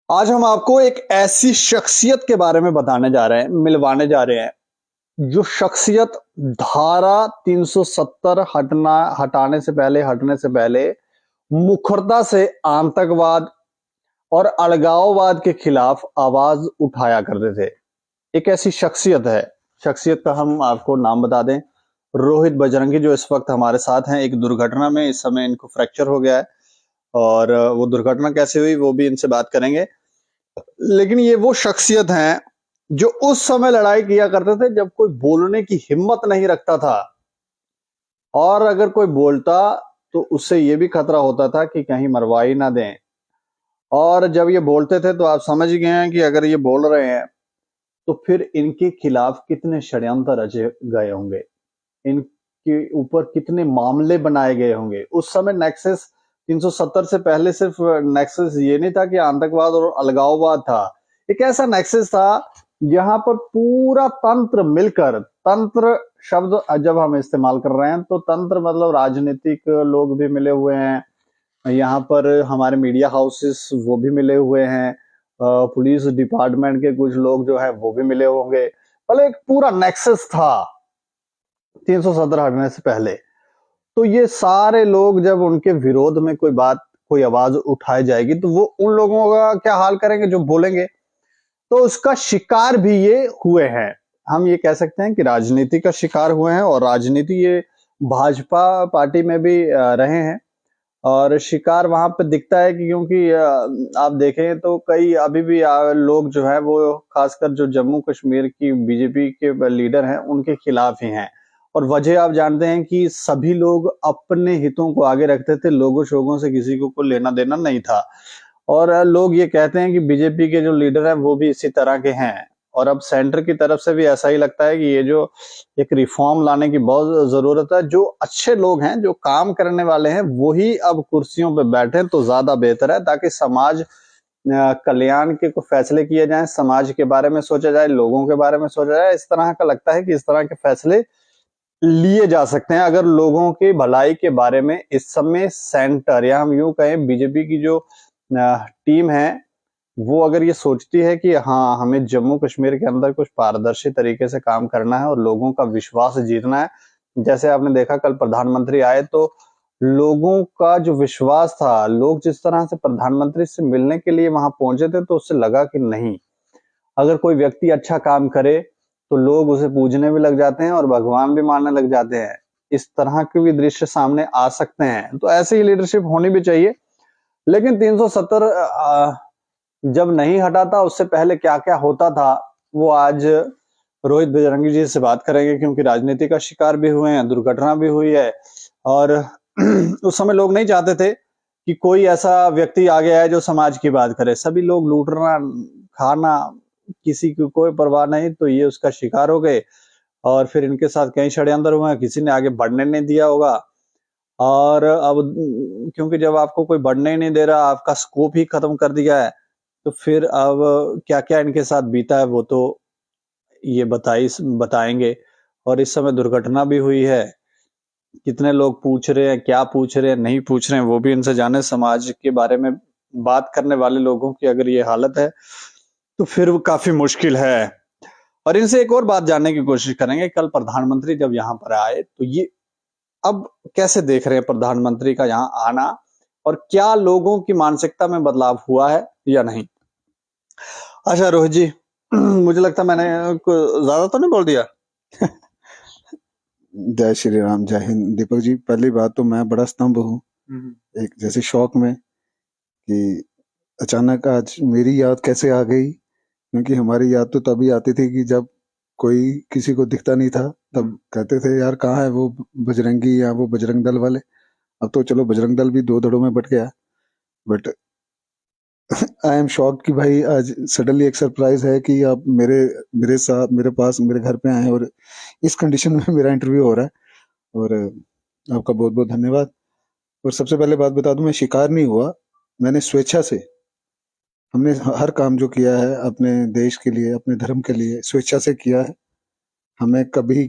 आज हम आपको एक ऐसी शख्सियत के बारे में बताने जा रहे हैं, मिलवाने जा रहे हैं, जो शख्सियत धारा 370 हटने से पहले मुखरता से आतंकवाद और अलगाववाद के खिलाफ आवाज उठाया करते थे। एक ऐसी शख्सियत है, शख्सियत का हम आपको नाम बता दें, रोहित बजरंगी, जो इस वक्त हमारे साथ हैं। एक दुर्घटना में इस समय इनको फ्रैक्चर हो गया है और वो दुर्घटना कैसे हुई वो भी इनसे बात करेंगे। लेकिन ये वो शख्सियत हैं जो उस समय लड़ाई किया करते थे जब कोई बोलने की हिम्मत नहीं रखता था, और अगर कोई बोलता तो उससे ये भी खतरा होता था कि कहीं मरवा ही ना दें। और जब ये बोलते थे तो आप समझ गए हैं कि अगर ये बोल रहे हैं तो फिर इनके खिलाफ कितने षड्यंत्र रचे गए होंगे, इनके ऊपर कितने मामले बनाए गए होंगे। उस समय नेक्सस 370 से पहले सिर्फ नेक्सस ये नहीं था कि आतंकवाद और अलगाववाद था, एक ऐसा नेक्सस था जहां पर पूरा तंत्र मिलकर, तंत्र शब्द जब हम इस्तेमाल कर रहे हैं तो तंत्र मतलब राजनीतिक लोग भी मिले हुए हैं, यहाँ पर हमारे मीडिया हाउसेस वो भी मिले हुए हैं, पुलिस डिपार्टमेंट के कुछ लोग जो है वो भी मिले होंगे। मतलब एक पूरा नेक्सस था 317 हटने से पहले। तो ये सारे लोग जब उनके विरोध में कोई बात, कोई आवाज उठाई जाएगी तो वो उन लोगों का क्या हाल करेंगे जो बोलेंगे। तो उसका शिकार भी ये हुए हैं। हम ये कह सकते हैं कि राजनीति का शिकार हुए हैं, और राजनीति ये भाजपा पार्टी में भी रहे हैं। और शिकार वहां पे दिखता है कि क्योंकि आप देखें तो कई अभी भी लोग जो है वो खासकर जो जम्मू कश्मीर की बीजेपी के लीडर हैं उनके खिलाफ ही हैं। और वजह आप जानते हैं कि सभी लोग अपने हितों को आगे रखते थे, लोगों शोगों से किसी को कोई लेना देना नहीं था। और लोग ये कहते हैं कि बीजेपी के जो लीडर हैं वो भी इसी तरह के हैं। और अब सेंटर की तरफ से भी ऐसा ही लगता है कि ये जो एक रिफॉर्म लाने की बहुत जरूरत है, जो अच्छे लोग हैं, जो काम करने वाले हैं, वही अब कुर्सियों पे बैठे तो ज्यादा बेहतर है, ताकि समाज कल्याण के को फैसले किए जाएं, समाज के बारे में सोचा जाए, लोगों के बारे में सोचा जाए। इस तरह का लगता है कि इस तरह के फैसले लिए जा सकते हैं अगर लोगों की भलाई के बारे में इस समय सेंटर, या हम यूं कहें बीजेपी की जो टीम है, वो अगर ये सोचती है कि हाँ, हमें जम्मू कश्मीर के अंदर कुछ पारदर्शी तरीके से काम करना है और लोगों का विश्वास जीतना है। जैसे आपने देखा कल प्रधानमंत्री आए तो लोगों का जो विश्वास था, लोग जिस तरह से प्रधानमंत्री से मिलने के लिए वहां पहुंचे थे, तो उससे लगा कि नहीं, अगर कोई व्यक्ति अच्छा काम करे तो लोग उसे पूजने भी लग जाते हैं और भगवान भी मानने लग जाते हैं। इस तरह के भी दृश्य सामने आ सकते हैं, तो ऐसे ही लीडरशिप होनी भी चाहिए। लेकिन 370 जब नहीं हटा था, उससे पहले क्या क्या होता था वो आज रोहित बजरंगी जी से बात करेंगे, क्योंकि राजनीति का शिकार भी हुए हैं, दुर्घटना भी हुई है। और उस समय लोग नहीं चाहते थे कि कोई ऐसा व्यक्ति आगे आए जो समाज की बात करे। सभी लोग लूटना, खाना, किसी की कोई परवाह नहीं, तो ये उसका शिकार हो गए। और फिर इनके साथ कई षड्यंत्र हुए, किसी ने आगे बढ़ने नहीं दिया होगा। और अब क्योंकि जब आपको कोई बढ़ने ही नहीं दे रहा, आपका स्कोप ही खत्म कर दिया है, तो फिर अब क्या क्या इनके साथ बीता है वो तो ये बताएंगे। और इस समय दुर्घटना भी हुई है, कितने लोग पूछ रहे हैं, क्या पूछ रहे हैं, नहीं पूछ रहे हैं, वो भी इनसे जाने। समाज के बारे में बात करने वाले लोगों की अगर ये हालत है तो फिर वो काफी मुश्किल है। और इनसे एक और बात जानने की कोशिश करेंगे, कल प्रधानमंत्री जब यहाँ पर आए तो ये अब कैसे देख रहे हैं प्रधानमंत्री का यहाँ आना, और क्या लोगों की मानसिकता में बदलाव हुआ है या नहीं। अच्छा रोहित जी, मुझे लगता है मैंने ज्यादा तो नहीं बोल दिया। जय श्री राम, जय हिंद। दीपक जी, पहली बात तो मैं बड़ा स्तंभ हूँ, एक जैसे शौक में कि अचानक आज मेरी याद कैसे आ गई। क्योंकि हमारी याद तो तभी आती थी कि जब कोई किसी को दिखता नहीं था, तब कहते थे यार कहाँ है वो बजरंगी या वो बजरंग दल वाले। अब तो चलो बजरंग दल भी दो धड़ों में बट गया, बट आई एम शॉक्ड कि भाई आज सडनली एक सरप्राइज है कि आप मेरे मेरे साथ, मेरे पास, मेरे घर पे आए हैं और इस कंडीशन में मेरा इंटरव्यू हो रहा है। और आपका बहुत बहुत धन्यवाद। और सबसे पहले बात बता दूं, मैं शिकार नहीं हुआ, मैंने स्वेच्छा से, हमने हर काम जो किया है अपने देश के लिए, अपने धर्म के लिए, स्वेच्छा से किया है। हमें कभी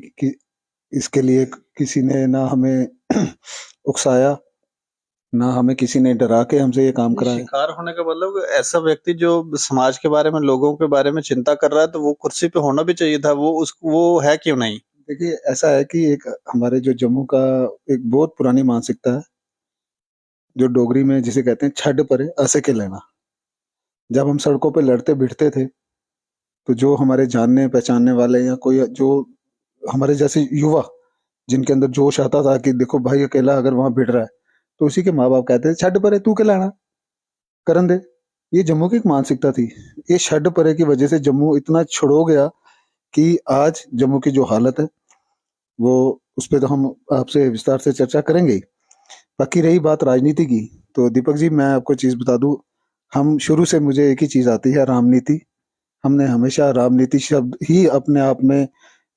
इसके लिए किसी ने ना हमें उकसाया, ना हमें किसी ने डरा के हमसे ये काम नहीं, कराया। शिकार होने का मतलब ऐसा व्यक्ति जो समाज के बारे में, लोगों के बारे में चिंता कर रहा है, तो वो कुर्सी पे होना भी चाहिए था। वो है क्यों नहीं? देखिए ऐसा है कि एक हमारे जो जम्मू का एक बहुत पुरानी मानसिकता है, जो डोगरी में जिसे कहते हैं छड्ड परे असे के लेना। जब हम सड़कों पे लड़ते भिड़ते थे, तो जो हमारे जानने पहचानने वाले या कोई जो हमारे जैसे युवा जिनके अंदर जोश आता था कि देखो भाई अकेला अगर वहां भिड़ रहा है, तो उसी के माँ बाप कहते थे छड्ड परे तू के लाना, करन दे। ये जम्मू की एक मानसिकता थी। ये छड्ड परे की वजह से जम्मू इतना छुड़ो गया कि आज जम्मू की जो हालत है वो, उस पर तो हम आपसे विस्तार से चर्चा करेंगे ही। बाकी रही बात राजनीति की, तो दीपक जी मैं आपको चीज बता दूं, हम शुरू से मुझे एक ही चीज आती है, रामनीति। हमने हमेशा रामनीति शब्द ही अपने आप में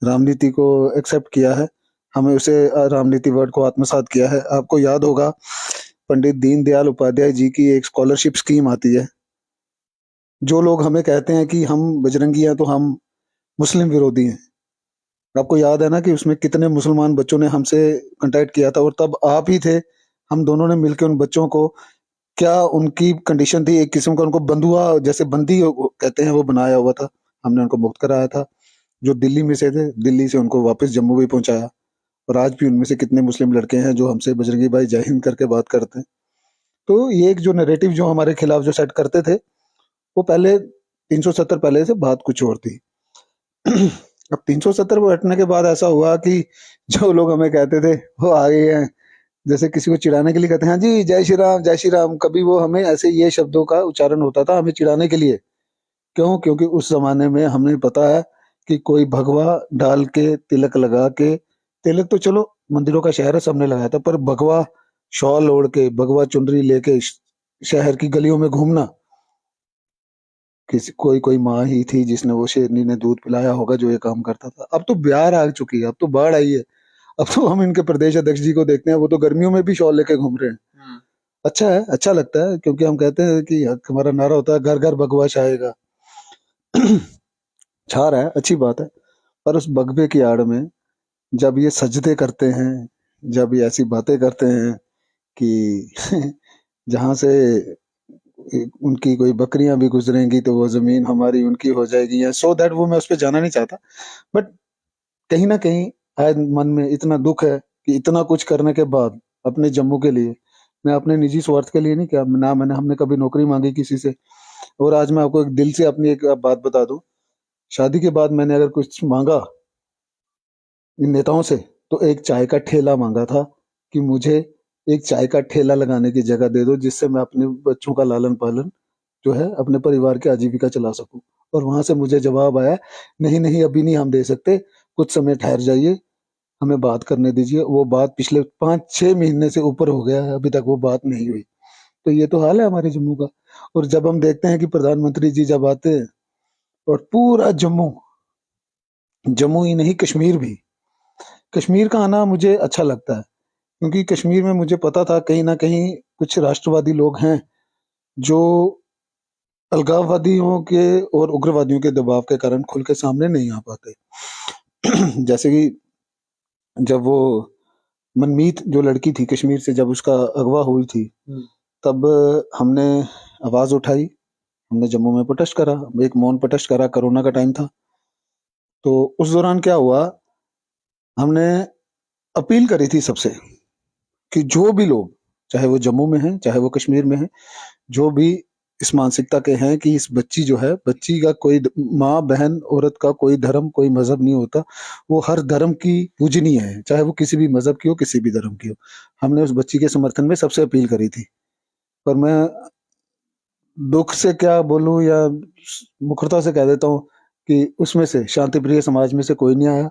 रामनीति को एक्सेप्ट किया है। हमें उसे रामनीति वर्ड को आत्मसात किया है। आपको याद होगा पंडित दीनदयाल उपाध्याय जी की एक स्कॉलरशिप स्कीम आती है। जो लोग हमें कहते हैं कि हम बजरंगी हैं तो हम मुस्लिम विरोधी हैं, आपको याद है ना कि उसमें कितने मुसलमान बच्चों ने हमसे कांटेक्ट किया था, और तब आप ही थे। हम दोनों ने मिलकर उन बच्चों को, क्या उनकी कंडीशन थी, एक किस्म का उनको बंधुआ जैसे बंदी कहते हैं वो बनाया हुआ था, हमने उनको मुक्त कराया था। जो दिल्ली में से थे, दिल्ली से उनको वापस जम्मू भी पहुंचाया। और आज भी उनमें से कितने मुस्लिम लड़के हैं जो हमसे बजरंगी भाई जय हिंद करके बात करते हैं। तो ये एक जो नैरेटिव जो हमारे खिलाफ जो सेट करते थे, वो पहले 370 पहले से बात कुछ और थी। अब 370 पर हटने के बाद ऐसा हुआ कि जो लोग हमें कहते थे वो आ गए हैं, जैसे किसी को चिढ़ाने के लिए कहते हैं हाँ जी जय श्री राम जय श्री राम। कभी वो हमें ऐसे ये शब्दों का उच्चारण होता था हमें चिढ़ाने के लिए। क्यों? क्योंकि उस जमाने में हमें पता है कि कोई भगवा डाल के तिलक लगा के, तिलक तो चलो मंदिरों का शहर है सबने लगाया था, पर भगवा शॉल ओढ़ के भगवा चुनरी लेके शहर की गलियों में घूमना, किसी कोई कोई माँ ही थी जिसने वो शेरनी ने दूध पिलाया होगा जो ये काम करता था। अब तो ब्यार आ चुकी है, अब तो बाढ़ आई है। अब तो हम इनके प्रदेश अध्यक्ष जी को देखते हैं, वो तो गर्मियों में भी शॉल लेके घूम रहे हैं। अच्छा है, अच्छा लगता है, क्योंकि हम कहते हैं कि हमारा नारा होता है घर घर भगवा छाएगा। छा रहा है, अच्छी बात है। पर उस भगवे की आड़ में जब ये सजदे करते हैं, जब ये ऐसी बातें करते हैं कि जहां से उनकी कोई बकरियां भी गुजरेंगी तो वो जमीन हमारी उनकी हो जाएगी, या सो दैट, वो मैं उस पर जाना नहीं चाहता। बट कहीं ना कहीं आज मन में इतना दुख है कि इतना कुछ करने के बाद अपने जम्मू के लिए, मैं अपने निजी स्वार्थ के लिए नहीं किया ना, मैंने हमने कभी नौकरी मांगी किसी से। और आज मैं आपको एक दिल से अपनी एक बात बता दूं, शादी के बाद मैंने अगर कुछ मांगा इन नेताओं से, तो एक चाय का ठेला मांगा था कि मुझे एक चाय का ठेला लगाने की जगह दे दो, जिससे मैं अपने बच्चों का लालन पालन जो है अपने परिवार की आजीविका चला सकूं। और वहां से मुझे जवाब आया, नहीं नहीं अभी नहीं हम दे सकते, कुछ समय ठहर जाइए, हमें बात करने दीजिए। वो बात पिछले 5-6 महीने से ऊपर हो गया है, अभी तक वो बात नहीं हुई। तो ये तो हाल है हमारे जम्मू का। और जब हम देखते हैं कि प्रधानमंत्री जी जब आते हैं और पूरा जम्मू, जम्मू ही नहीं कश्मीर भी, कश्मीर का आना मुझे अच्छा लगता है, क्योंकि कश्मीर में मुझे पता था कहीं ना कहीं कुछ राष्ट्रवादी लोग हैं जो अलगाववादियों के और उग्रवादियों के दबाव के कारण खुल के सामने नहीं आ पाते। जैसे कि जब वो मनमीत जो लड़की थी कश्मीर से, जब उसका अगवा हुई थी, तब हमने आवाज उठाई, हमने जम्मू में प्रोटेस्ट करा, एक मौन प्रोटेस्ट करा, कोरोना का टाइम था। तो उस दौरान क्या हुआ, हमने अपील करी थी सबसे कि जो भी लोग, चाहे वो जम्मू में हैं चाहे वो कश्मीर में हैं, जो भी इस मानसिकता के हैं कि इस बच्ची जो है, बच्ची का कोई माँ बहन औरत का कोई धर्म कोई मजहब नहीं होता, वो हर धर्म की पूजनीय है, चाहे वो किसी भी मजहब की हो किसी भी धर्म की हो। हमने उस बच्ची के समर्थन में सबसे अपील करी थी। पर मैं दुख से क्या बोलूं या मुखरता से कह देता हूँ कि उसमें से शांति प्रिय समाज में से कोई नहीं आया।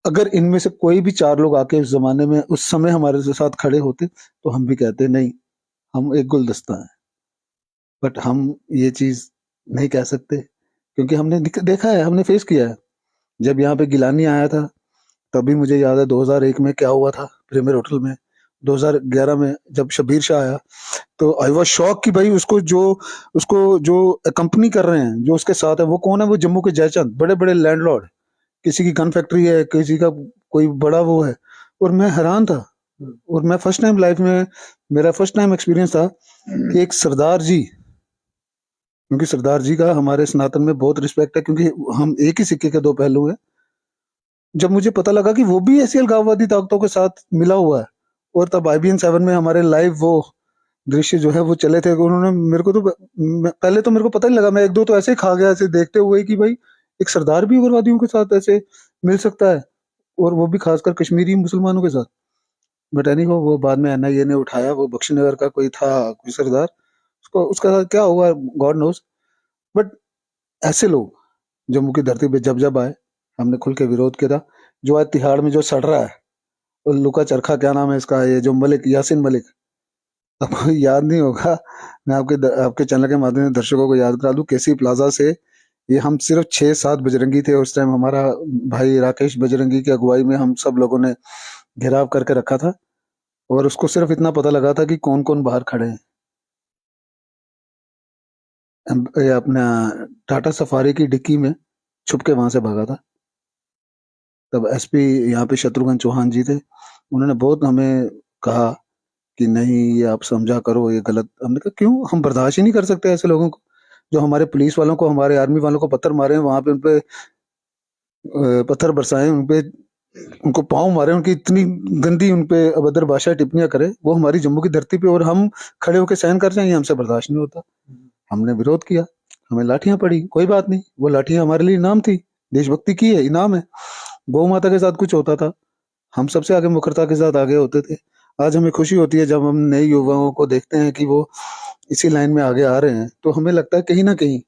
अगर इनमें से कोई भी 4 लोग आके उस जमाने में उस समय हमारे साथ खड़े होते, तो हम भी कहते नहीं, हम एक गुलदस्ता है। बट हम ये चीज नहीं कह सकते, क्योंकि हमने देखा है, हमने फेस किया है। जब यहाँ पे गिलानी आया था, तभी मुझे याद है 2001 में क्या हुआ था प्रीमियर होटल में। 2011 में जब शबीर शाह आया, तो आई वॉज शॉक कि भाई उसको जो कंपनी कर रहे हैं, जो उसके साथ है, वो कौन है? वो जम्मू के जयचंद, बड़े बड़े लैंडलॉर्ड, किसी की गन फैक्ट्री है, किसी का कोई बड़ा वो है। और मैं हैरान था। और मैं फर्स्ट टाइम लाइफ में मेरा फर्स्ट टाइम एक्सपीरियंस था कि एक सरदार जी, क्योंकि सरदार जी का हमारे सनातन में बहुत रिस्पेक्ट है, क्योंकि हम एक ही सिक्के के दो पहलू हैं। जब मुझे पता लगा कि वो भी ऐसी अलगाववादी ताकतों के साथ मिला हुआ है, और तब IBN7 में हमारे लाइव वो दृश्य जो है वो चले थे, उन्होंने मेरे को तो पहले तो मेरे को पता नहीं लगा, मैं एक दो तो ऐसे ही खा गया ऐसे देखते हुए कि भाई एक सरदार भी उग्रवादियों के साथ ऐसे मिल सकता है, और वो भी खासकर कश्मीरी मुसलमानों के साथ। बट एनी वो बाद में NIA ने उठाया, वो बख्शीनगर का कोई था कोई सरदार, उसको उसका क्या हुआ गॉड नोस। बट ऐसे लोग जम्मू की धरती पे जब जब आए, हमने खुल के विरोध किया। जो आज तिहाड़ में जो सड़ रहा है, वो लुका चरखा, क्या नाम है इसका, ये जो मलिक, यासीन मलिक, आपको याद नहीं होगा, मैं आपके चैनल के माध्यम से दर्शकों को याद करा दूं, केसी प्लाजा से ये हम सिर्फ 6-7 बजरंगी थे उस टाइम, हमारा भाई राकेश बजरंगी की अगुवाई में हम सब लोगों ने घेराव करके रखा था, और उसको सिर्फ इतना पता लगा था कि कौन कौन बाहर खड़े हैं। ये अपना टाटा सफारी की डिक्की में छुप के वहां से भागा था। तब SP यहाँ पे शत्रुघ्न चौहान जी थे, उन्होंने बहुत हमें कहा कि नहीं ये आप समझा करो, ये गलत। हमने कहा क्यों, हम बर्दाश्त ही नहीं कर सकते ऐसे लोगों को, जो हमारे पुलिस वालों को, हमारे आर्मी वालों को पत्थर मारे, वहां पे उनपे पत्थर बरसाए, उनपे उनको पाँव मारे, उनकी इतनी गंदी उनपे अभद्र भाषा टिप्पणियां करे, वो हमारी जम्मू की धरती पे, और हम खड़े होकर सहन कर जाएं, ये हमसे बर्दाश्त नहीं होता। हमने विरोध किया, हमें लाठियां पड़ी, कोई बात नहीं, वो लाठियां हमारे लिए इनाम थी, देशभक्ति की है, इनाम है। गौ माता के साथ कुछ होता था, हम सबसे आगे मुखरता के साथ आगे होते थे। आज हमें खुशी होती है जब हम नए युवाओं को देखते हैं कि वो इसी लाइन में आगे आ रहे हैं, तो हमें लगता है कहीं ना कहीं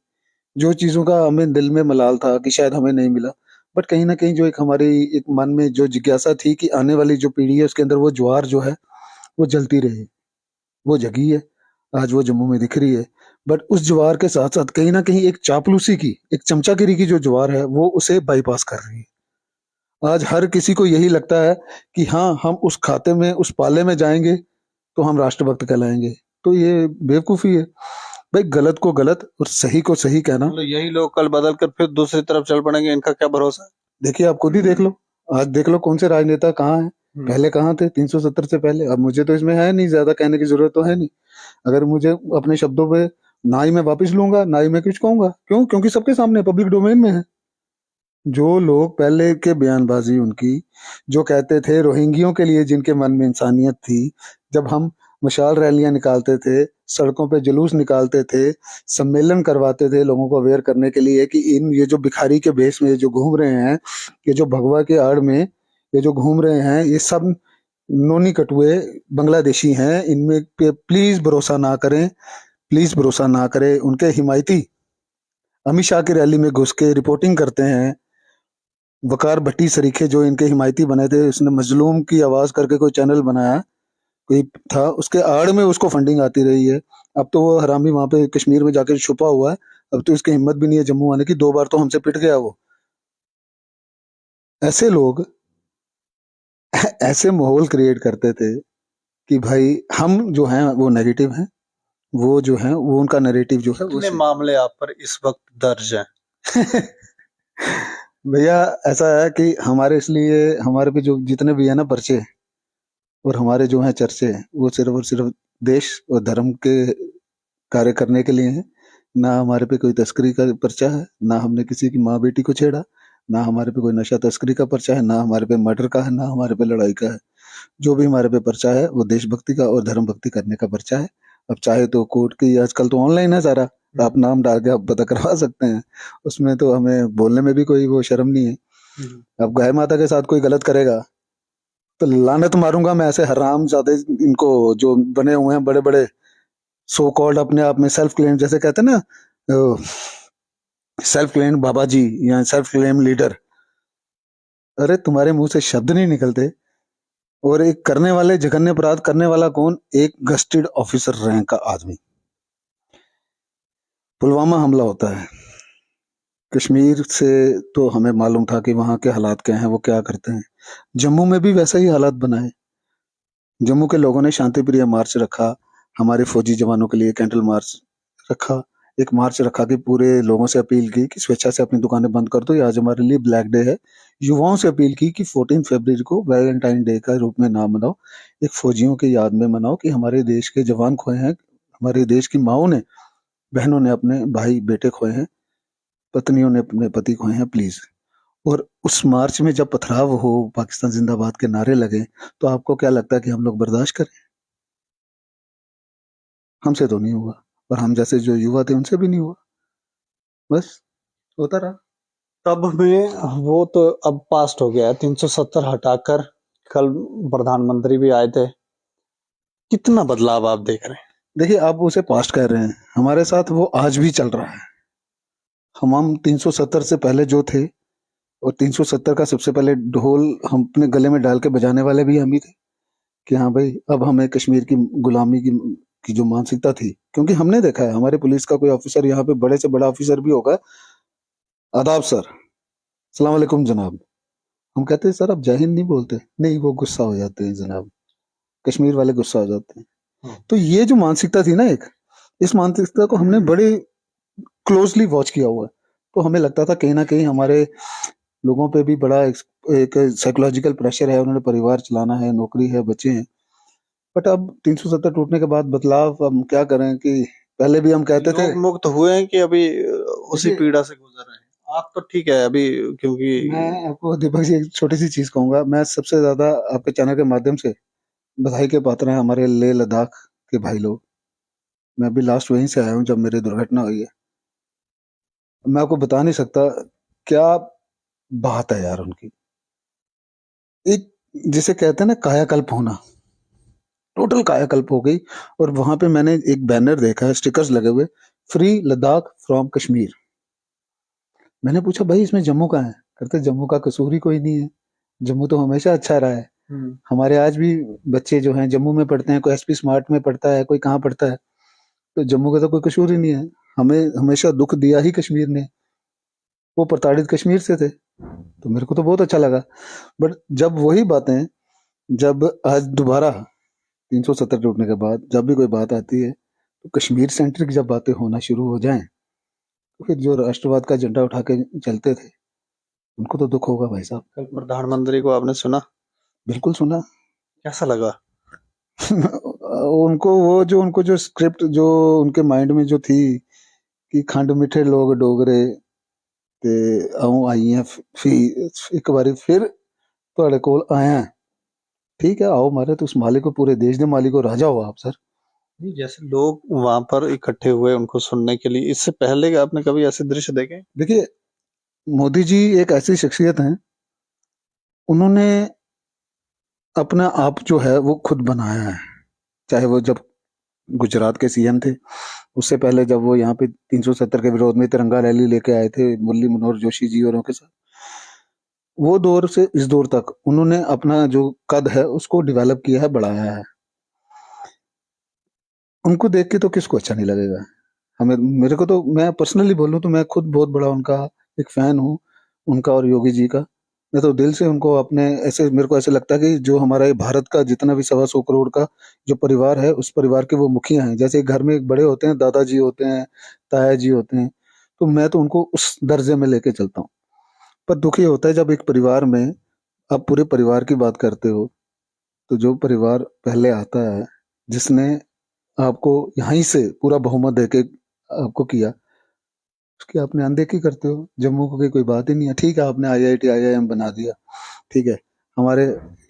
जो चीजों का हमें दिल में मलाल था कि शायद हमें नहीं मिला, बट कहीं ना कहीं जो एक हमारी एक मन में जो जिज्ञासा थी कि आने वाली जो पीढ़ी है उसके अंदर वो ज्वार जो है वो जलती रहे, वो जगी है, आज वो जम्मू में दिख रही है। बट उस ज्वार के साथ साथ कहीं ना कहीं एक चापलूसी की, एक चमचागिरी की जो ज्वार है वो उसे बाईपास कर रही है। आज हर किसी को यही लगता है कि हाँ, हम उस खाते में, उस पाले में जाएंगे तो हम राष्ट्रभक्त कहलाएंगे। तो ये बेवकूफी है भाई, गलत को गलत और सही को सही कहना। मतलब यही लोग कल बदल कर फिर दूसरी तरफ चल पड़ेंगे, इनका क्या भरोसा है। देखिए आप खुद ही देख लो, आज देख लो कौन से राजनेता कहाँ हैं, पहले कहाँ थे 370 से पहले। अब मुझे तो इसमें है नहीं, ज्यादा कहने की जरूरत तो है नहीं। अगर मुझे अपने शब्दों पे ना ही मैं वापस लूंगा, ना ही मैं कुछ कहूंगा, क्यों, क्योंकि सबके सामने पब्लिक डोमेन में है। जो लोग पहले के बयानबाजी उनकी, जो कहते थे रोहिंग्यों के लिए जिनके मन में इंसानियत थी, जब हम मशाल रैलियां निकालते थे, सड़कों पे जुलूस निकालते थे, सम्मेलन करवाते थे लोगों को अवेयर करने के लिए कि इन ये जो भिखारी के भेष में जो घूम रहे हैं, ये जो भगवा के आड़ में ये जो घूम रहे हैं, ये सब नोनी कटुए बांग्लादेशी हैं, इनमें पे प्लीज भरोसा ना करें, प्लीज भरोसा ना करें। उनके हिमायती अमित शाह की रैली में घुस के रिपोर्टिंग करते हैं। वकार भट्टी सरीखे जो इनके हिमायती बने थे, उसने मजलूम की आवाज करके कोई चैनल बनाया, कोई था, उसके आड़ में उसको फंडिंग आती रही है। अब तो वो हरामी वहां पे कश्मीर में जाकर छुपा हुआ है, अब तो इसकी हिम्मत भी नहीं है जम्मू आने की, 2 बार तो हमसे पिट गया वो। ऐसे लोग ऐसे माहौल क्रिएट करते थे कि भाई हम जो हैं वो नेगेटिव हैं, वो जो है वो उनका नैरेटिव जो है वो कितने मामले आप पर इस वक्त दर्ज हैं। भैया ऐसा है कि हमारे, इसलिए हमारे पे जो जितने भी है ना पर्चे और हमारे जो है चर्चे, वो सिर्फ और सिर्फ देश और धर्म के कार्य करने के लिए है। ना हमारे पे कोई तस्करी का पर्चा है, ना हमने किसी की माँ बेटी को छेड़ा, ना हमारे पे कोई नशा तस्करी का पर्चा है, ना हमारे पे मर्डर का है, ना हमारे पे लड़ाई का है। जो भी हमारे पे पर्चा है वो देशभक्ति का और धर्म भक्ति करने का पर्चा है। अब चाहे तो कोर्ट की, आजकल तो ऑनलाइन है सारा, आप नाम डाल के आप पता करवा सकते हैं, उसमें तो हमें बोलने में भी कोई वो शर्म नहीं है। अब गाय माता के साथ कोई गलत करेगा तो लानत मारूंगा मैं, ऐसे हराम ज्यादा इनको जो बने हुए हैं बड़े बड़े सो कॉल्ड अपने आप में सेल्फ क्लेम, जैसे कहते हैं ना, सेल्फ क्लेम बाबा जी या सेल्फ क्लेम लीडर। अरे तुम्हारे मुंह से शब्द नहीं निकलते, और एक करने वाले, जघन्य अपराध करने वाला कौन, एक गस्टेड ऑफिसर रैंक का आदमी। पुलवामा हमला होता है, कश्मीर से तो हमें मालूम था कि वहां के हालात क्या हैं, वो क्या करते हैं। जम्मू में भी वैसा ही हालात बनाए। जम्मू के लोगों ने शांति प्रिय मार्च रखा, हमारे फौजी जवानों के लिए कैंडल मार्च रखा, एक मार्च रखा कि पूरे लोगों से अपील की कि स्वेच्छा से अपनी दुकानें बंद कर दो, ये आज हमारे लिए ब्लैक डे है। युवाओं से अपील की कि 14 फरवरी को वैलेंटाइन डे का रूप में ना मनाओ, एक फौजियों की याद में मनाओ कि हमारे देश के जवान खोए हैं, हमारे देश की माओं ने, बहनों ने अपने भाई बेटे खोए हैं, पत्नियों ने अपने पति खोए हैं, प्लीज। और उस मार्च में जब पथराव हो, पाकिस्तान जिंदाबाद के नारे लगे, तो आपको क्या लगता है कि हम लोग बर्दाश्त करें? हमसे तो नहीं हुआ, और हम जैसे जो युवा थे उनसे भी नहीं हुआ, बस होता रहा। तब में वो तो अब पास्ट हो गया है, 370 हटाकर कल प्रधानमंत्री भी आए थे। कितना बदलाव आप देख रहे हैं? देखिए, आप उसे पास्ट कह रहे हैं, हमारे साथ वो आज भी चल रहा है। हम 370 से पहले जो थे, और 370 का सबसे पहले ढोल हम अपने गले में डाल के बजाने वाले भी हम ही थे कि हाँ भाई, अब हमें कश्मीर की गुलामी की जो मानसिकता थी, क्योंकि हमने देखा है हमारे पुलिस का कोई ऑफिसर यहाँ पे बड़े से बड़ा ऑफिसर भी होगा, आदाब सर, सलाम वालेकुम जनाब, हम कहते हैं सर आप जय हिंद नहीं बोलते, नहीं वो गुस्सा हो जाते हैं जनाब, कश्मीर वाले गुस्सा हो जाते हैं। तो ये जो मानसिकता थी ना, एक इस मानसिकता को हमने बड़े क्लोजली वॉच किया हुआ है। तो हमें लगता था कहीं ना कहीं हमारे लोगों पे भी बड़ा एक साइकोलॉजिकल प्रेशर है, उन्होंने परिवार चलाना है, नौकरी है, बच्चे हैं। बट अब 370 टूटने के बाद बदलाव, हम क्या करें कि पहले भी हम कहते थे। लोग मुक्त हुए हैं कि अभी उसी देखिए, पीड़ा से गुजर रहे हैं? आप तो ठीक है अभी, क्योंकि मैं आपको दीपक जी एक छोटी सी चीज कहूंगा, मैं सबसे ज्यादा आपके चैनल के माध्यम से बधाई के पात्र हैं हमारे लेह लद्दाख के भाई लोग। मैं अभी लास्ट वहीं से आया हूँ जब मेरी दुर्घटना हुई है। मैं आपको बता नहीं सकता क्या बात है यार उनकी, एक जिसे कहते हैं ना कायाकल्प होना, टोटल कायाकल्प हो गई। और वहां पे मैंने एक बैनर देखा है, स्टिकर्स लगे हुए, फ्री लद्दाख फ्रॉम कश्मीर। मैंने पूछा भाई इसमें जम्मू का है? कहते जम्मू का कसूर ही कोई नहीं है, जम्मू तो हमेशा अच्छा रहा है। हमारे आज भी बच्चे जो हैं जम्मू में पढ़ते हैं, कोई एसपी स्मार्ट में पढ़ता है, कोई कहाँ पढ़ता है, तो जम्मू का तो कोई कसूर ही नहीं है। हमें हमेशा दुख दिया ही कश्मीर ने, वो प्रताड़ित कश्मीर से थे, तो मेरे को तो बहुत अच्छा लगा। बट जब वही बातें, जब आज दोबारा 370 टूटने के बाद जब भी कोई बात आती है, तो कश्मीर सेंट्रिक जब बातें होना शुरू हो जाएं, तो फिर जो राष्ट्रवाद का झंडा उठा के चलते थे उनको तो दुख होगा भाई साहब। कल प्रधानमंत्री को आपने सुना? बिल्कुल सुना। कैसा लगा? उनको वो जो उनको जो स्क्रिप्ट जो उनके माइंड में जो थी कि खंड मिठे लोग डोगरे ते आऊं आई हैं एक बारी फिर ਤੁਹਾਡੇ ਕੋਲ आया हैं। ठीक है, आओ मारे तो उस मालिक को, पूरे देश दे मालिक को राजा हो आप सर। नहीं, जैसे लोग वहां पर इकट्ठे हुए उनको सुनने के लिए, इससे पहले आपने कभी ऐसे दृश्य देखे? देखिए, मोदी जी एक ऐसी शख्सियत हैं, उन्होंने अपना आप जो है वो खुद बनाया है। चाहे वो जब गुजरात के सीएम थे, उससे पहले जब वो यहाँ पे 370 के विरोध में तिरंगा रैली लेके आए थे मुरली मनोहर जोशी जी और के साथ, वो दौर से इस दौर तक उन्होंने अपना जो कद है उसको डेवलप किया है, बढ़ाया है। उनको देख के तो किसको अच्छा नहीं लगेगा? हमें, मेरे को तो, मैं पर्सनली बोलूं तो मैं खुद बहुत बड़ा उनका एक फैन हूँ, उनका और योगी जी का। मैं तो दिल से उनको अपने, ऐसे मेरे को ऐसे लगता है कि जो हमारा ये भारत का जितना भी 125 करोड़ का जो परिवार है, उस परिवार के वो मुखिया हैं। जैसे घर में एक बड़े होते हैं, दादाजी होते हैं, ताया जी होते हैं, तो मैं तो उनको उस दर्जे में लेके चलता हूँ। पर दुख ये होता है जब एक परिवार में आप पूरे परिवार की बात करते हो, तो जो परिवार पहले आता है, जिसने आपको यहीं से पूरा बहुमत देके आपको किया, उसकी आपने अनदेखी करते हो। जम्मू को की कोई बात ही नहीं है, ठीक है आपने आईआईटी आईआईएम बना दिया, ठीक है। हमारे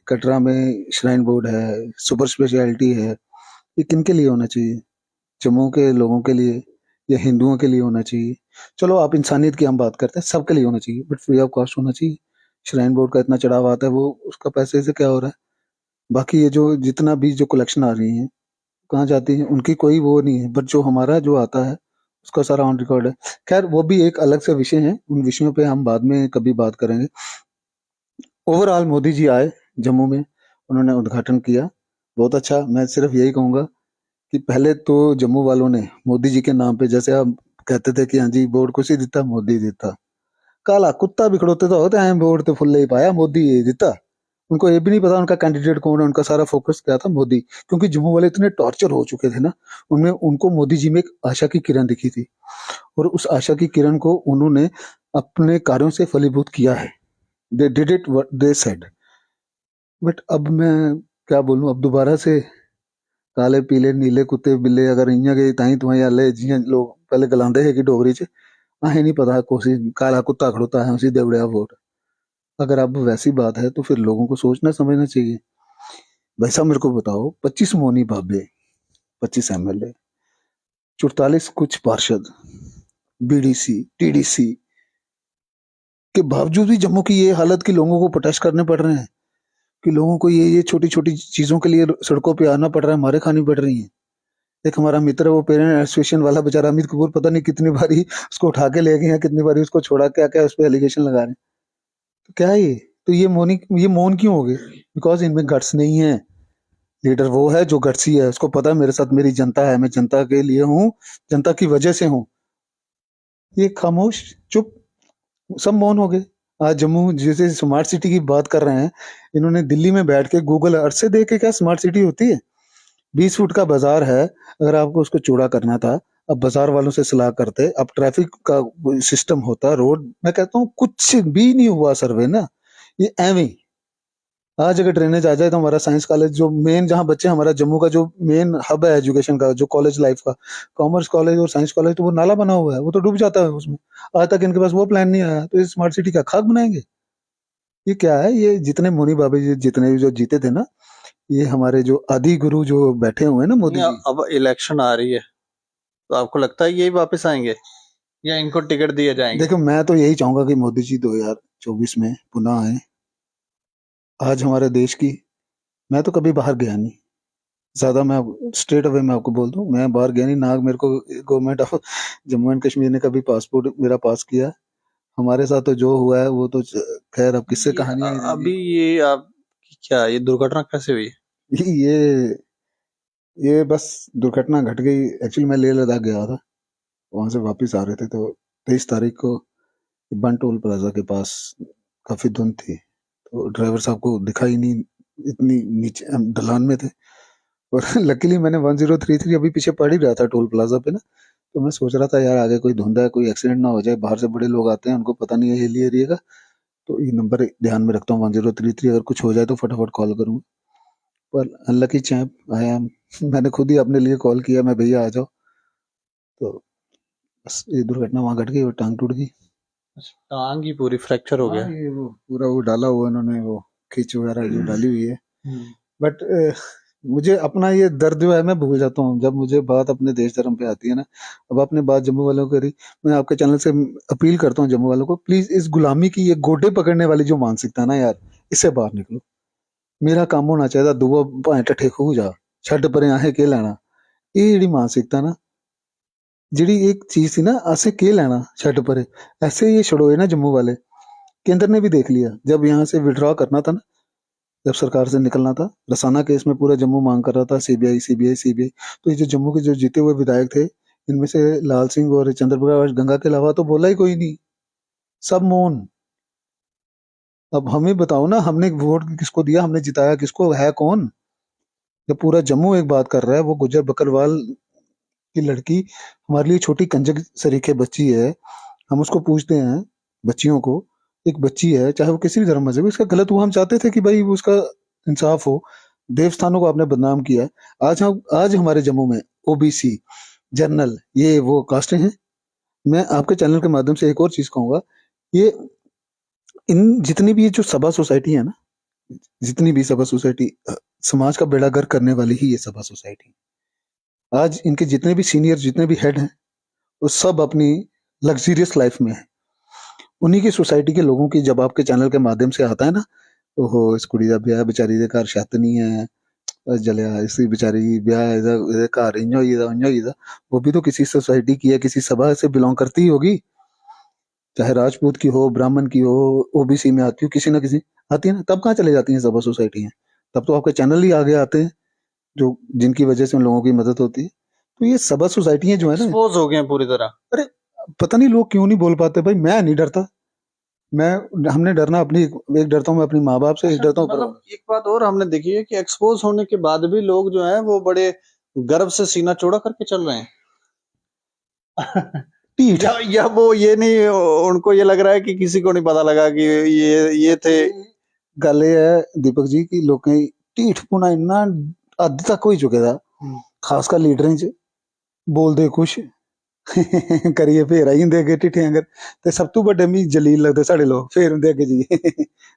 कटरा में श्राइन बोर्ड है, सुपर स्पेशलिटी है, ये किन के लिए होना चाहिए? जम्मू के लोगों के लिए या हिंदुओं के लिए होना चाहिए? चलो आप इंसानियत की हम बात करते हैं, सबके लिए होना चाहिए, बट फ्री ऑफ कॉस्ट होना चाहिए। श्राइन बोर्ड का इतना चढ़ाव आता है, वो उसका पैसे से क्या हो रहा है? बाकी ये जो जितना भी जो कलेक्शन आ रही है कहाँ जाती है, उनकी कोई वो नहीं है, बट जो हमारा जो आता है उसका सारा ऑन रिकॉर्ड है। खैर वो भी एक अलग से विषय है, उन विषयों पे हम बाद में कभी बात करेंगे। ओवरऑल मोदी जी आए जम्मू में, उन्होंने उद्घाटन किया, बहुत अच्छा। मैं सिर्फ यही कहूंगा कि पहले तो जम्मू वालों ने मोदी जी के नाम पे, जैसे आप कहते थे कि हाँ जी वोट कुछ ही दिता, मोदी दिता, काला कुत्ता भी खड़ोते तो होते हैं वोट तो फुल्ले ही पाया, मोदी ये दिता, उनको ये भी नहीं पता उनका कैंडिडेट कौन है, उनका सारा फोकस क्या था, मोदी। क्योंकि जम्मू वाले इतने टॉर्चर हो चुके थे ना, उनमें उनको मोदी जी में एक आशा की किरण दिखी थी, और उस आशा की किरण को उन्होंने अपने कार्यों से फलीभूत किया है। They did it what they said. But अब मैं क्या बोलूं, अब दोबारा से काले पीले नीले कुत्ते बिल्ले अगर इयां गए ताई तुआई आले जियां लोग पहले गलांदे है कि डोगरी च अहें नहीं पता कोसी काला कुत्ता खड़ोता है उसी देवड़िया वोट। अगर अब वैसी बात है तो फिर लोगों को सोचना समझना चाहिए। भाई साहब मेरे को बताओ, 25 मोनी भाबे, 25 एमएलए, 44 कुछ पार्षद, बीडीसी टीडीसी के बावजूद भी जम्मू की ये हालत कि लोगों को प्रोटेस्ट करने पड़ रहे हैं, कि लोगों को ये छोटी छोटी चीजों के लिए सड़कों पे आना पड़ रहा है, मारे खानी पड़ रही है। एक हमारा मित्र है, वो पेरेंट एसोसिएशन वाला बेचारा अमित कपूर, पता नहीं कितनी बारी उसको उठा के ले गए हैं, कितनी बारी उसको छोड़ा, क्या क्या उस पर एलिगेशन लगा रहे हैं। तो क्या है ये? तो ये मौन क्यों हो गए? बिकॉज इनमें गट्स नहीं है। लीडर वो है जो गट्सी है, उसको पता है मेरे साथ मेरी जनता है, मैं जनता के लिए हूँ, जनता की वजह से हूँ। ये खामोश चुप, सब मौन हो गए। आज जम्मू जैसे स्मार्ट सिटी की बात कर रहे हैं, इन्होंने दिल्ली में बैठ के गूगल अर्थ से देख के क्या स्मार्ट सिटी होती है? 20 फुट का बाजार है, अगर आपको उसको चौड़ा करना था, अब बाजार वालों से सलाह करते, अब ट्रैफिक का सिस्टम होता, रोड, मैं कहता हूँ कुछ भी नहीं हुआ सर्वे ना, ये एवं ही। आज अगर ड्रेनेज आ जाए तो हमारा साइंस कॉलेज जो मेन, जहाँ बच्चे, हमारा जम्मू का जो मेन हब है एजुकेशन का, जो कॉलेज लाइफ का, कॉमर्स कॉलेज और साइंस कॉलेज, तो वो नाला बना हुआ है, वो तो डूब जाता है उसमें। आज तक इनके पास वो प्लान नहीं आया, तो इस स्मार्ट सिटी का खाक बनाएंगे? ये क्या है? ये जितने मुनि बाबा जी जितने भी जो जीते थे ना, ये हमारे जो आदि गुरु जो बैठे हुए हैं ना, मोदी जी। अब इलेक्शन आ रही है, तो आपको लगता है यही वापस आएंगे या इनको टिकट दिए जाएंगे? देखो, मैं तो यही चाहूंगा कि मोदी जी 2024 में पुनः आए। आज हमारे देश की, मैं तो कभी बाहर गया नहीं ज्यादा, मैं स्ट्रेट अवे मैं आपको बोल दूं, मैं बाहर गया नहीं ना, मेरे को government of Jammu and Kashmir ने कभी पासपोर्ट मेरा पास किया। हमारे साथ तो जो हुआ है वो तो खैर अब किससे कहानियां ही अभी ये आप क्या, ये दुर्घटना कैसे हुई? रहेंगी। ये बस दुर्घटना घट गई। एक्चुअली मैं लेह लद्दाख गया था, वहां से वापस आ रहे थे, तो 23 तारीख को बन टोल प्लाजा के पास काफी धुंध थी, तो ड्राइवर साहब को दिखा ही नहीं, इतनी नीचे हम ढलान में थे। और लकीली मैंने 1033 अभी पीछे पड़ ही रहा था टोल प्लाजा पे ना, तो मैं सोच रहा था यार आगे कोई धुंध है, कोई एक्सीडेंट ना हो जाए, बाहर से बड़े लोग आते हैं, उनको पता नहीं है हिली एरिया का, तो ये नंबर ध्यान में रखता हूँ 1033, अगर कुछ हो जाए तो फटाफट कॉल करूँ। पर अनलकी चैप आई एम, मैंने खुद ही अपने लिए कॉल किया, मैं भैया आ जाओ, तो बस ये दुर्घटना वहां घट गई और टांग टूट गई। टांग ही पूरी फ्रैक्चर हो गया। ये वो पूरा वो डाला हुआ उन्होंने, वो खींच वगैरह जो डाली हुई है। बट मुझे अपना ये दर्द जो है मैं भूल जाता हूँ जब मुझे बात अपने देश धर्म पे आती है ना। अब आपने बात जम्मू वालों को करी, मैं आपके चैनल से अपील करता हूँ जम्मू वालों को, प्लीज इस गुलामी की, ये गोडे पकड़ने वाली जो मानसिकता है ना यार, इससे बाहर निकलो। मेरा काम होना चाहिए दुआ भाएं टठे खू जा, छड़ पर आहे के लेना। ये ਜਿਹੜੀ मानसिकता ना, ਜਿਹੜੀ एक चीज थी ना, ऐसे के लेना छड़ पर, ऐसे ये छड़ोए ना जम्मू वाले। केंद्र ने भी देख लिया, जब यहाँ से विड्रॉ करना था ना, जब सरकार से निकलना था, रसाना केस में पूरा जम्मू मांग कर रहा था सीबीआई सीबीआई सीबीआई। तो ये जो जम्मू के जो जीते हुए विधायक थे, इनमें से लाल सिंह और चंद्र प्रकाश गंगा के अलावा तो बोला ही कोई नहीं, सब मौन। अब हमें बताओ ना, हमने वोट किसको दिया, हमने जिताया किसको, है कौन? जब पूरा जम्मू एक बात कर रहा है, वो गुज्जर बकरवाल की लड़की हमारे लिए छोटी कंजक सरीखे बच्ची है, हम उसको पूछते हैं बच्चियों को, एक बच्ची है चाहे वो किसी भी धर्म मजहब, इसका गलत हुआ हम चाहते थे कि भाई उसका इंसाफ हो। देवस्थानों को आपने बदनाम किया। आज हमारे जम्मू में ओबीसी, जनरल, ये वो कास्टें हैं। मैं आपके चैनल के माध्यम से एक और चीज कहूंगा, ये इन जितनी भी ये जो सभा सोसाइटी है ना, जितनी भी सभा सोसाइटी समाज का बेड़ा गर्क करने वाली ही ये सभा सोसाइटी, आज इनके जितने भी सीनियर, जितने भी हेड हैं, वो सब अपनी लग्जरियस लाइफ में है। उन्हीं की सोसाइटी के लोगों की जब आपके चैनल के माध्यम से आता है ना, ओहो इस कुड़ी का ब्याह बेचारी दे घर छत नहीं है, जलिया इसकी बेचारी ब्याह ਇਹਦਾ घर इंज होई दा उंज होई दा, वो भी तो किसी सोसाइटी की है, किसी सभा से बिलोंग करती ही होगी, चाहे राजपूत की हो, ब्राह्मण की हो, ओबीसी में आती हो, किसी ना किसी आती है ना, तब कहाँ चले जाती हैं सभा सोसाइटी हैं? तब तो आपके चैनल ही आगे आते हैं, जो जिनकी वजह से उन लोगों की मदद होती है। तो ये सभा सोसाइटियां जो है ना, एक्सपोज हो गए हैं पूरी तरह। अरे पता नहीं लोग क्यों नहीं बोल पाते भाई, मैं नहीं डरता, हमने डरना अपनी, एक डरता हूँ मैं अपनी माँ बाप से, एक अच्छा, डरता हूँ मतलब एक बात और हमने देखी है कि एक्सपोज होने के बाद भी लोग जो हैं वो बड़े गर्व से सीना चौड़ा करके चल रहे हैं। ढीठ। या वो ये नहीं, उनको ये लग रहा है कि किसी को नहीं पता लगा कि ये थे। गल ये है दीपक जी कि लोकें ढीठपुना इन्ना हद तक हो चुके दा, खासकर लीडरें च, बोलदे कुछ करिए फिर आई जंदे अगे ढिठे आंगर। ते सब तो बड्डे मी जलील लगदे साढ़े लोग, फिर उंदे अगे जी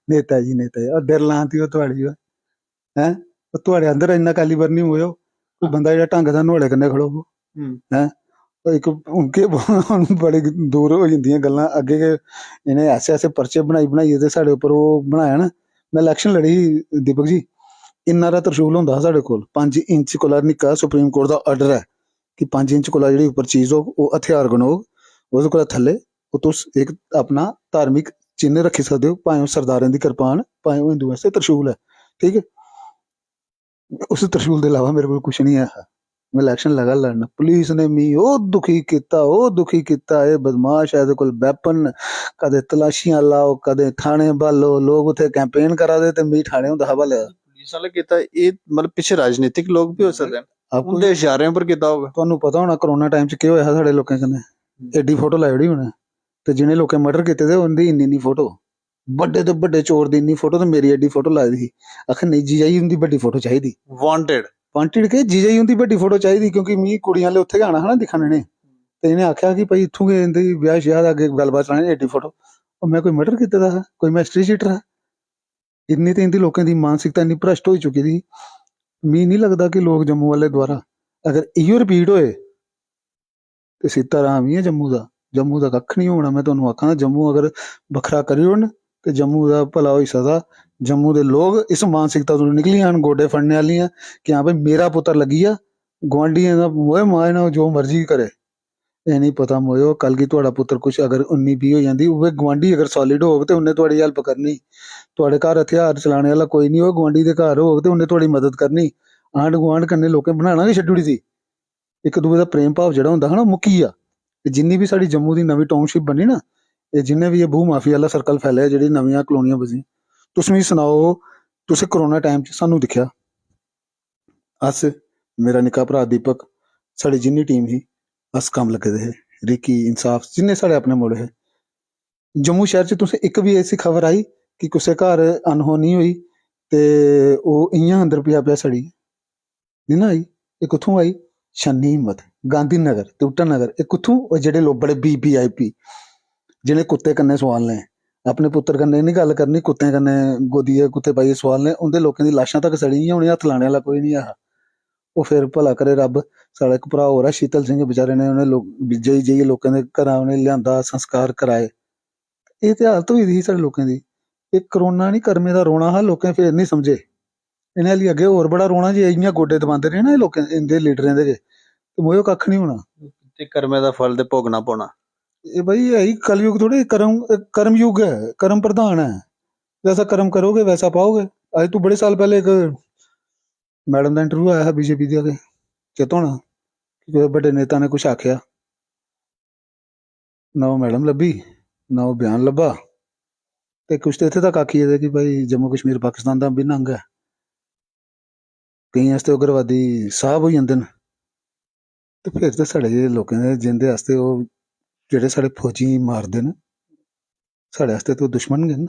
नेता जी नेता जी, और दिल लांती ओह् तुहाड़ी हैं, तुहाड़े अंदर इन्ना कैलीबर नहीं होयो कोई बंदा जेह्ड़ा ढंग दा नुहाड़े कन्नै खड़ोग हैं। एक उनके बड़े दूर हो जंदियां गल्लां अग्गे के इन्हें ऐसे ऐसे पर्चे बनाई बनाइयै ते साढ़े उप्पर ओह् बनाया ना। मैं इलैक्शन लड़ी ही दीपक जी, इन्ना हारा तरशूल होंदा हा साढ़े कोल, 5 इंच कोला निक्का सुप्रीम कोर्ट दा आर्डर है कि 5 इंच कोला जेह्ड़ी उप्पर चीज होग ओह् हथियार गनोग, ओह्दे कोला थल्ले ओह् तुस इक अपना धार्मिक चिन्ह रखी सकदे हो, भाएं ओह् सरदारें दी कृपान, भाएं ओह् हिंदुएं आस्तै तरशूल है, ठीक है। उस तरशूल दे इलावा मेरे कोल कुछ नहीं है। मैं इलैक्शन लगा लड़न, पुलिस ने मी ओह् दुखी कीता, ओह् दुखी कीता, एह् बदमाश एह्दे कोल वैपन, कदें तलाशियां लाओ, कदें थाने बालो, लोग उत्थे कैंपेन करा दे ते मी ठाणे हुंदा हा बाले दा। पुलिस वाले कीता ये, मतलब पीछे राजनीतिक लोग भी हो सकते हैं, आपको उनके इशारे पर कीता होगा। तुहानू पता होना कोरोना टाइम च केह् होया हा साढ़े लोकें कन्नै, एड्डी फोटो लाई ओड़ी उ'नें, ते जि'नें लोकें मर्डर कीते दे उं'दी इन्नी इन्नी फोटो, बड्डे तो बड्डे चोर दी इन्नी फोटो, ते मेरी एड्डी फोटो लाई दी ही। आखन नहीं जीजा जी उं'दी बड्डी फोटो चाहिदी, वांटेड। वांटेड के जीजा जी उं'दी बड्डी फोटो चाहिदी, क्योंकि मी कुड़ियां आह्ले उत्थे गै आना हा ना दिक्खन इ'नें, ते इ'नें आखेआ कि भाई इत्थूं गै इं'दी ब्याह श्याह दा अग्गे गल्लबात चलानी, एड्डी फोटो। और मैं कोई मर्डर कीते दा हा, कोई मैं हिस्ट्री शीटर हा? इन्नी ते इं'दी लोकें दी मानसिकता इन्नी भ्रश्ट होई चुकी दी, मी नहीं लगदा कि लोग जम्मू वाले दोबारा अगर इयो रिपीट होए ते सीताराम ही है जम्मू दा, जम्मू दा कक्ख नहीं होना। मैं तुहानू आखां जम्मू अगर बखरा करी ओड़न ते जम्मू दा भला होई सकदा। जम्मू दे लोग इस मानसिकता तो निकली जान गोडे फड़ने आह्लियां कि हाँ भाई मेरा पुत्तर लग्गी आ, गुआंढियें दा मोए माए ना जो मर्जी करे, एह् नहीं पता मोयो कल गी तुहाड़ा पुत्तर कुछ अगर 19-20 हो जांदी, उ'ऐ गुआंढी अगर सॉलिड होग ते उन्नै तुहाड़ी हेल्प करनी। तुहाड़े घर हथियार चलाने आह्ला कोई नहीं होग, गुआंढी दे घर होग ते उन्नै तुहाड़ी मदद करनी। आंढ गुआंढ कन्नै लोकें बनाना गै छड्डी ओड़ी सी, इक दूए दा प्रेम भाव जेह्ड़ा होंदा हा ना ओह् मुक्की गेआ। ते जिन्नी भी साढ़ी जम्मू दी नवीं टाउनशिप बनी ना, एह् जिन्ने भी एह् भू माफिया आह्ला सर्कल फैलेआ, जेह्ड़ी नवियां कलोनियां बसियां, तुस मिगी सनाओ तुसें कोरोना टाइम च सानू दिक्खेआ, अस मेरा निक्का भ्रा दीपक, साढ़ी जिन्नी टीम ही, अस कम्म लगे दे हे, रिकी इंसाफ जिन्ने साढ़े अपने मुड़े हे। जम्मू शहर च तुसें इक भी ऐसी खबर आई कि कुसै घर अनहोनी होई ते ओह् इ'यां अंदर पेआ सड़ी? नहीं ना आई। एह् कुत्थूं आई? शन्नी हिम्मत, गांधी नगर, त्यूटा नगर, एह् कुत्थूं? ओह् जेह्ड़े लोग बड़े वीवीआईपी जि'नें कुत्ते कन्नै सोआलने, अपने पुत्तर कन्नै नहीं गल्ल करनी, कुत्तें कन्नै गोदियै कुत्ते पाइयै सोआलने, उं'दे लोकें दी लाशां तक सड़ी गेइयां, उ'नेंगी हत्थ लाने आह्ला कोई नहीं हा। ओह् फिर भला करे रब, साढ़ा इक भ्रा होर ऐ शीतल सिंह, बेचारे ने उ'नें लोग जाइयै लोकें दे घरा उ'नें लेआंदा, संस्कार कराए। एह् ते हालत होई दी ही साढ़े लोकें दी। एह् करोना नहीं कर्मे दा रोना हा, लोकें फिर नहीं समझे। इन्हें हल्ली अग्गें होर बड़ा रोना जे इ'यां गोड्डे दबांदे रेह् ना एह् लोकें इं'दे लीडरें दे गै, ते मोयो कक्ख नहीं होना। ते कर्मे दा फल ते भोगना पौना। ये भाई है ही कलयुग थोड़ी, कर्म युग है, कर्म प्रधान है, जैसा कर्म करोगे वैसा पाओगे। आज तो बड़े साल पहले एक मैडम का इंटरव्यू आया है बीजेपी का, चेता होना कि बड़े नेता ने कुछ आख्या, ना वो मैडम लब्भी ना वो बयान लब्भा, ते कुछ तो इत्थे तक आखी गेदे कि भाई जम्मू कश्मीर पाकिस्तान दा अभिन्न अंग है, केईं आस्ते उग्रवादी साहब होई जंदे न, ते फिर ते साढ़े जेह् लोकें दे जिंदे आस्ते ओह् जेह्ड़े साढ़े फौजी मारदे न, साढ़े आस्ते तो दुश्मन गै न।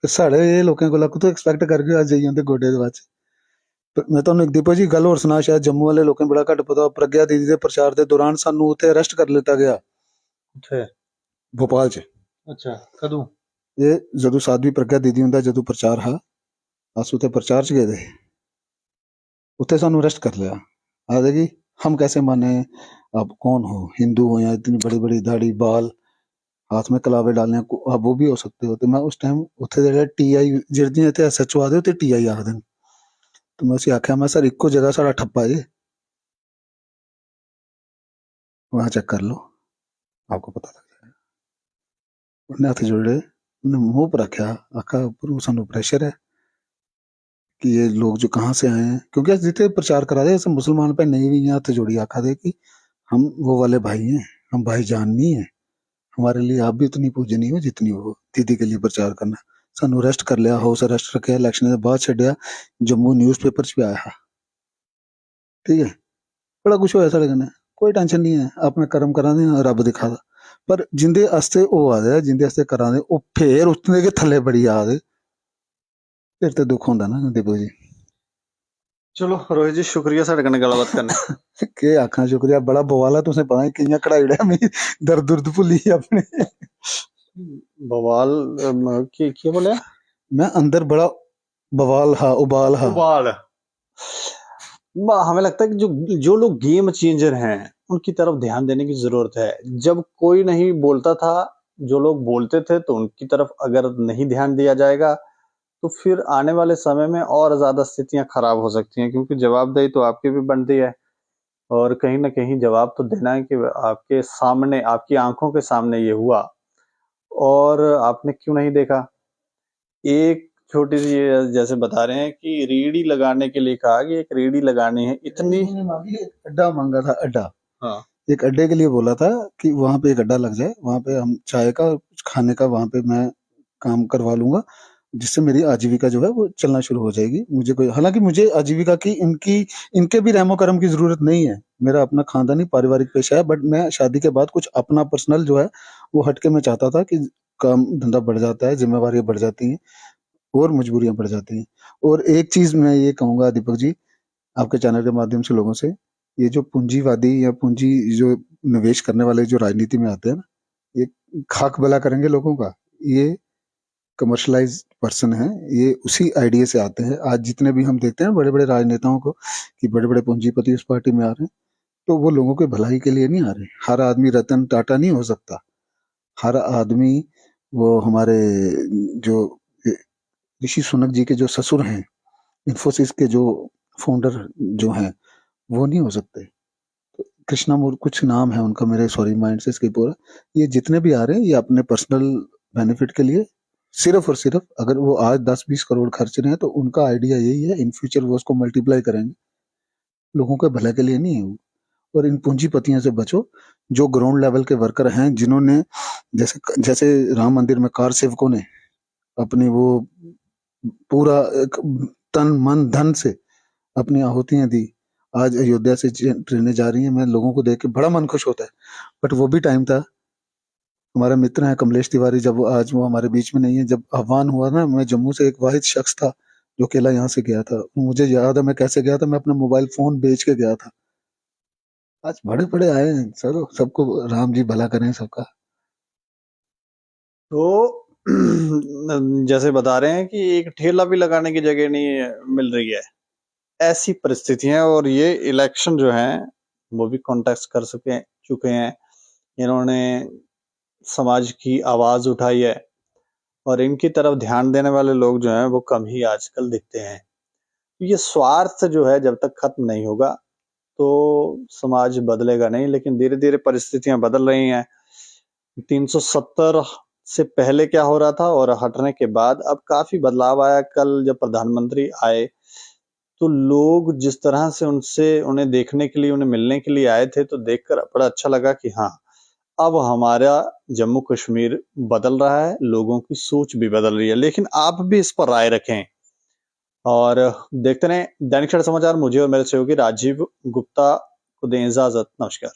ते साढ़े एह् लोकें कोला कुत्थूं एक्सपैक्ट करगे अस जाइयै उं'दे गोड्डे दबा च। मैं तुहानू इक दीपक जी गल्ल होर सनां, शायद जम्मू वाले लोकें बड़ा घट्ट पता, प्रज्ञा दीदी दे प्रचार दे दौरान सानू उत्थे अरेस्ट कर लित्ता गया उत्थे भोपाल च। अच्छा, कदूं? एह् जदूं साध्वी प्रज्ञा दीदी हुंदा जदूं प्रचार हा, अस उत्थे प्रचार च गेदे हे, उत्थे सानू अरेस्ट कर लिया। आखदे कि हम कैसे माने, आप कौन हो, हिंदू हो या इतनी बड़ी बड़ी दाढ़ी बाल, हाथ में कलावे डालने, आप वो भी हो सकते हो। तो मैं उस टाइम उत्थे जेह्ड़े टीआई जिहड़े इत्थे एसएचओ आखदे उत्थे टीआई आखदे न, तो मैं उसी आख्या मैं सर इक्को जगह साढ़ा ठप्पा है, वहाँ चेक कर लो आपको पता लग जाएगा। उन्हें हथ जोड़े, उन्हें मुंह पर रखा, आखा ऊपर सानू प्रेशर है कि ये लोग जो कहाँ से आए हैं, क्योंकि अस जिते प्रचार करा दे ऐसे मुसलमान भैनें भी इ'यां हत्थ जोड़ी आखा दे कि हम वो वाले भाई हैं, हम भाईजान नहीं है, हमारे लिए आप भी उतनी पूजनीय हो जितनी वो दीदी के लिए प्रचार करना। सानू अरेस्ट कर लिया, हाउस अरेस्ट रखे, इलेक्शन के बाद छड्या, जम्मू न्यूज़पेपर च भी आया हा, ठीक है। बड़ा कुछ होया साढ़े कन्नै, कोई टेंशन नहीं है, अपने कर्म करा दे, रब दिखा दा। पर जिंदे आस्ते ओह् आ दे, जिंदे आस्ते करा दे, ओह् फेर उतने के थल्ले बड़ी आ दे, फिर ते दुख होंदा ना दीपक जी। चलो रोहित जी, शुक्रिया साढ़े कन्नै गल्लबात करने। के आखना शुक्रिया, बड़ा बवाला तुसें पता नहीं कियां कढ़ाई ओड़ेआ मिगी, दर्द पुल्ली अपने। बवाल क्या बोले? मैं अंदर बड़ा बवाल हा, उबाल हा। उबाल। हमें लगता है कि जो लोग गेम चेंजर हैं उनकी तरफ ध्यान देने की जरूरत है। जब कोई नहीं बोलता था, जो लोग बोलते थे, तो उनकी तरफ अगर नहीं ध्यान दिया जाएगा तो फिर आने वाले समय में और ज्यादा स्थितियां खराब हो सकती हैं, क्योंकि जवाबदेही तो आपकी भी बनती है और कहीं ना कहीं जवाब तो देना है कि आपके सामने, आपकी आंखों के सामने ये हुआ और आपने क्यों नहीं देखा। एक छोटी सी, जैसे बता रहे हैं कि रेडी लगाने के लिए कहा कि एक रेडी लगानी है, इतनी अड्डा मांगा था, अड्डा। हाँ, एक अड्डे के लिए बोला था कि वहां पे एक अड्डा लग जाए, वहां पे हम चाय का कुछ खाने का वहां पे मैं काम करवा लूंगा, जिससे मेरी आजीविका जो है वो चलना शुरू हो जाएगी। मुझे कोई, हालांकि मुझे आजीविका की इनके भी रहमो करम की जरूरत नहीं है, मेरा अपना खानदानी पारिवारिक पेशा है। बट मैं शादी के बाद कुछ अपना पर्सनल जो है वो हटके मैं चाहता था कि काम धंधा बढ़ जाता है, जिम्मेवारियां बढ़ जाती हैं और मजबूरियां बढ़ जाती हैं। और एक चीज मैं ये कहूंगा दीपक जी, आपके चैनल के माध्यम से लोगों से, ये जो पूंजीवादी या पूंजी जो निवेश करने वाले जो राजनीति में आते हैं ना, ये खाक भला करेंगे लोगों का। ये कमर्शलाइज पर्सन है, ये उसी आइडिया से आते हैं। आज जितने भी हम देखते हैं बड़े बड़े राजनेताओं को कि बड़े बड़े पूंजीपति उस पार्टी में आ रहे हैं, तो वो लोगों के भलाई के लिए नहीं आ रहे। हर आदमी रतन टाटा नहीं हो सकता, हर आदमी वो हमारे जो ऋषि सुनक जी के जो ससुर हैं, इन्फोसिस के जो फाउंडर जो हैं, वो नहीं हो सकते। कृष्णा मूर्ति कुछ नाम है उनका, मेरे सॉरी माइंड से स्किप हो रहा है। ये जितने भी आ रहे हैं ये अपने पर्सनल बेनिफिट के लिए, सिर्फ और सिर्फ अगर वो आज 10-20 करोड़ खर्च रहे हैं तो उनका आइडिया यही है, इन फ्यूचर वो उसको मल्टीप्लाई करेंगे, लोगों के भले के लिए नहीं है वो। और इन पूंजीपतियों से बचो, जो ग्राउंड लेवल के वर्कर हैं, जिन्होंने जैसे जैसे राम मंदिर में कार सेवकों ने अपनी वो पूरा एक तन मन धन से अपनी आहुतियां दी, आज अयोध्या से ट्रेनें जा रही हैं, मैं लोगों को देख के बड़ा मन खुश होता है। बट वो भी टाइम था, हमारा मित्र है कमलेश तिवारी, जब आज वो हमारे बीच में नहीं है, जब आह्वान हुआ ना, मैं जम्मू से एक वाहिद शख्स था जो अकेला यहाँ से गया था। मुझे याद है मैं कैसे गया था, मैं अपना मोबाइल फोन बेच के गया था। आज बड़े बड़े आए हैं, चलो सबको राम जी भला करें सबका। तो जैसे बता रहे हैं कि एक ठेला भी लगाने की जगह नहीं मिल रही है, ऐसी परिस्थितियां। और ये इलेक्शन जो है वो भी कॉन्टेस्ट कर चुके हैं, इन्होंने समाज की आवाज उठाई है और इनकी तरफ ध्यान देने वाले लोग जो हैं वो कम ही आजकल दिखते हैं। ये स्वार्थ जो है जब तक खत्म नहीं होगा तो समाज बदलेगा नहीं, लेकिन धीरे धीरे परिस्थितियां बदल रही हैं। 370 से पहले क्या हो रहा था और हटने के बाद अब काफी बदलाव आया। कल जब प्रधानमंत्री आए तो लोग जिस तरह से उन्हें देखने के लिए, उन्हें मिलने के लिए आए थे, तो देखकर बड़ा अच्छा लगा कि हाँ, अब हमारा जम्मू कश्मीर बदल रहा है, लोगों की सोच भी बदल रही है। लेकिन आप भी इस पर राय रखें और देखते रहें दैनिक क्षण समाचार। मुझे और मेरे सहयोगी राजीव गुप्ता को दें इजाजत। नमस्कार।